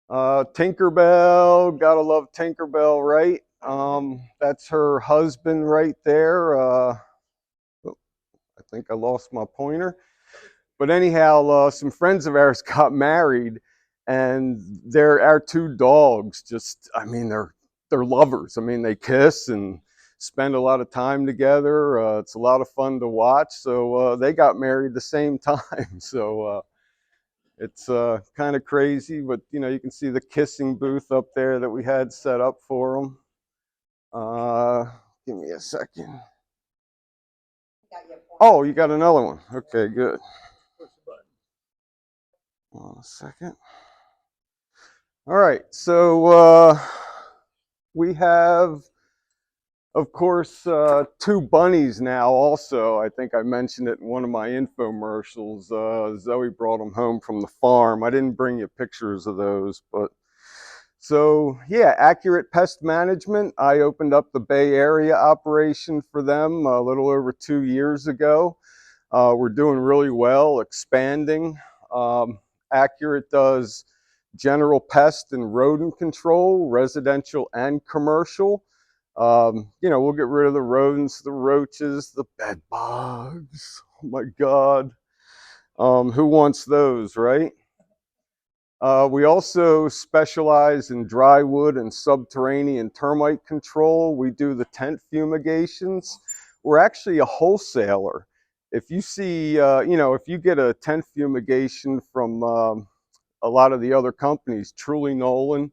Tinkerbell, gotta love Tinkerbell, right? That's her husband right there. Oh, I think I lost my pointer. But anyhow, some friends of ours got married, and they're our two dogs. Just, I mean, they're lovers. I mean, they kiss and spend a lot of time together. It's a lot of fun to watch. So they got married the same time. So it's kind of crazy, but you can see the kissing booth up there that we had set up for them. Give me a second. Oh, you got another one. Okay, good. Hold on a second. All right, so we have, of course, two bunnies now also. I think I mentioned it in one of my infomercials. Zoe brought them home from the farm. I didn't bring you pictures of those, but so yeah, Accurate Pest Management. I opened up the Bay Area operation for them a little over 2 years ago. We're doing really well, expanding. Accurate does general pest and rodent control, residential and commercial. We'll get rid of the rodents, the roaches, the bed bugs. Oh my God. Who wants those, right? We also specialize in dry wood and subterranean termite control. We do the tent fumigations. We're actually a wholesaler. If you see, if you get a tent fumigation from a lot of the other companies, Truly Nolan,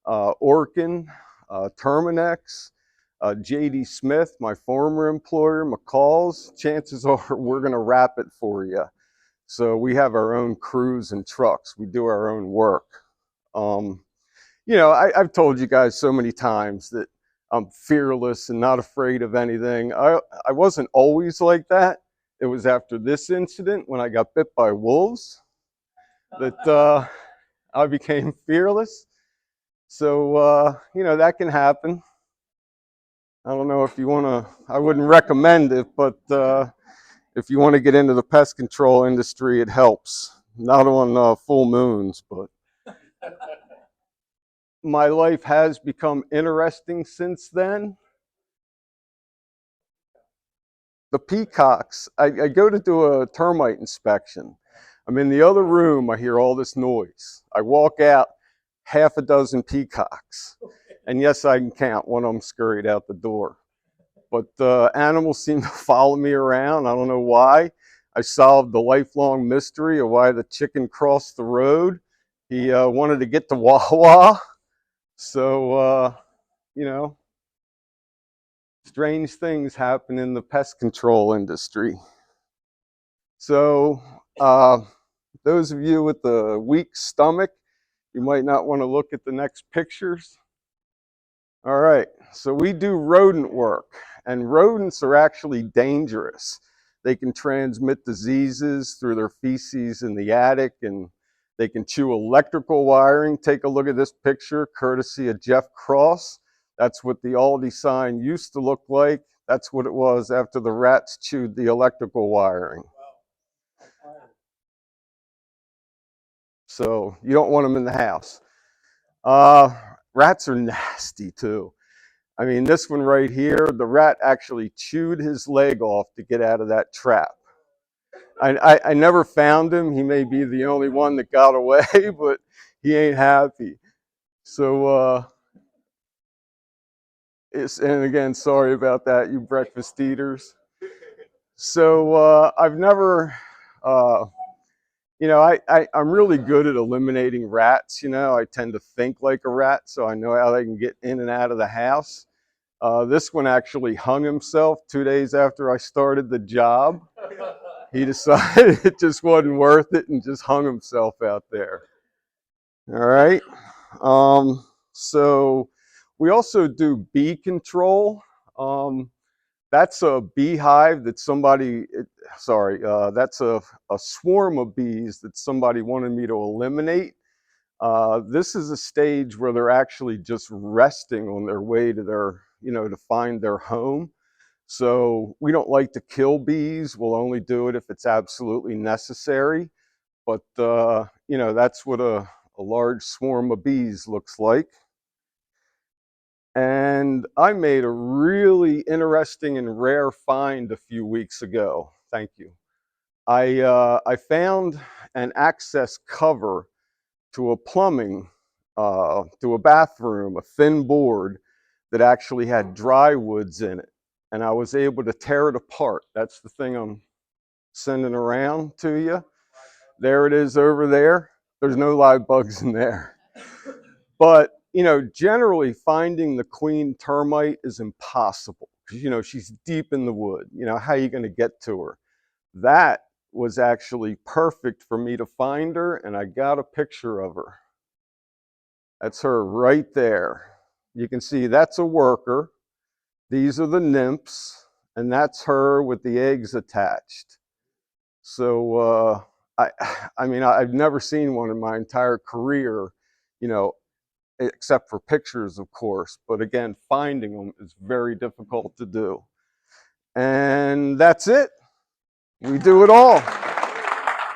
Orkin, Terminex, JD Smith, my former employer, McCall's, chances are we're going to wrap it for you. So we have our own crews and trucks. We do our own work. I've told you guys so many times that I'm fearless and not afraid of anything. I wasn't always like that. It was after this incident when I got bit by wolves that I became fearless. So, that can happen. I don't know if you want to, I wouldn't recommend it, but if you want to get into the pest control industry, it helps. Not on full moons, but my life has become interesting since then. The peacocks, I go to do a termite inspection. I'm in the other room, I hear all this noise. I walk out, half a dozen peacocks. And yes, I can count. One of them scurried out the door. But animals seem to follow me around. I don't know why. I solved the lifelong mystery of why the chicken crossed the road. He wanted to get to Wawa. So, strange things happen in the pest control industry. So, those of you with the weak stomach, you might not want to look at the next pictures. All right, so we do rodent work, and rodents are actually dangerous. They can transmit diseases through their feces in the attic, and they can chew electrical wiring. Take a look at this picture, courtesy of Jeff Cross. That's what the Aldi sign used to look like. That's what it was after the rats chewed the electrical wiring. So you don't want them in the house. Rats are nasty too. I mean, this one right here, the rat actually chewed his leg off to get out of that trap. I never found him. He may be the only one that got away, but he ain't happy. So, and again, sorry about that, you breakfast eaters. So I've never, I'm really good at eliminating rats. I tend to think like a rat, so I know how they can get in and out of the house. This one actually hung himself 2 days after I started the job. He decided it just wasn't worth it and just hung himself out there. All right. So we also do bee control. That's a beehive that that's a swarm of bees that somebody wanted me to eliminate. This is a stage where they're actually just resting on their way to their, to find their home. So we don't like to kill bees. We'll only do it if it's absolutely necessary. But you know, that's what a large swarm of bees looks like. And I made a really interesting and rare find a few weeks ago. Thank you. I found an access cover to a plumbing, to a bathroom, a thin board that actually had dry woods in it. And I was able to tear it apart. That's the thing I'm sending around to you. There it is over there. There's no live bugs in there. But, you know, generally finding the queen termite is impossible. You know, she's deep in the wood. You know, how are you going to get to her? That was actually perfect for me to find her, and I got a picture of her. That's her right there. You can see that's a worker. These are the nymphs, and that's her with the eggs attached. So I mean, I've never seen one in my entire career, you know, except for pictures, of course. But again, finding them is very difficult to do. And that's it. We do it all.